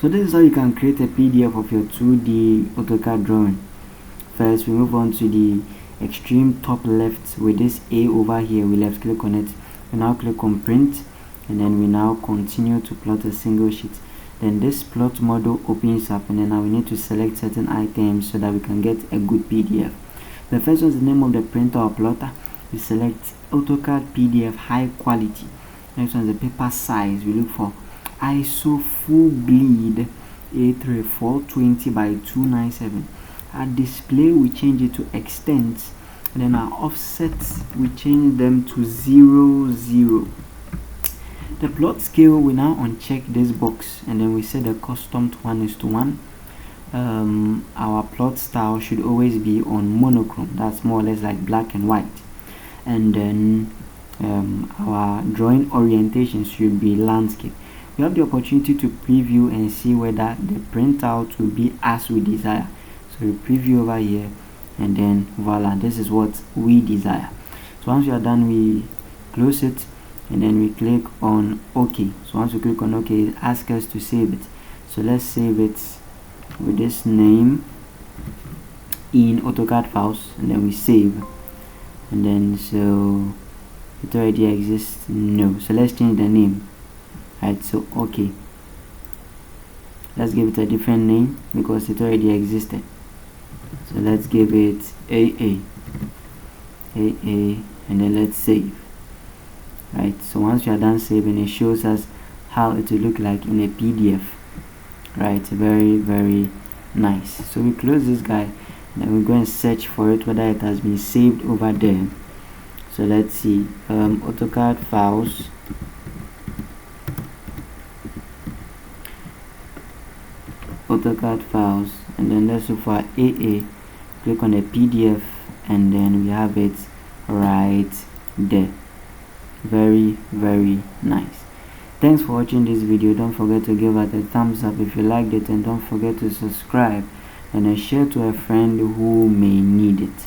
So this is how you can create a PDF of your 2D AutoCAD drawing. First, we move on to the extreme top left with this A over here. We left click on it. We now click on print, and then we now continue to plot a single sheet. Then this plot model opens up, and then now we need to select certain items so that we can get a good PDF. The first one is the name of the printer or plotter. We select AutoCAD PDF high quality. Next one is the paper size. We look for ISO full bleed A3 420 by 297. Our display, we change it to extent, and then our offsets, we change them to 0, 0. The plot scale, we now uncheck this box, and then we set the custom to 1:1. Our plot style should always be on monochrome. That's more or less like black and white. And then our drawing orientation should be landscape. You have the opportunity to preview and see whether the printout will be as we desire. So we preview over here, and then voila, this is what we desire. So once we are done, we close it, and then we click on OK. So once we click on OK, it asks us to save it. So let's save it with this name in AutoCAD files, and then we save. And then so it already exists? No. So let's change the name. Right, so OK. Let's give it a different name because it already existed. So let's give it AA, and then let's save. Right, so once you are done saving, it shows us how it will look like in a PDF. Right, very, very nice. So we close this guy, and then we go and search for it, whether it has been saved over there. So let's see, AutoCAD files, and then let's look for AA. Click on the PDF, and then we have it right there. Very, very nice. Thanks for watching this video. Don't forget to give it a thumbs up if you liked it, and don't forget to subscribe and then share to a friend who may need it.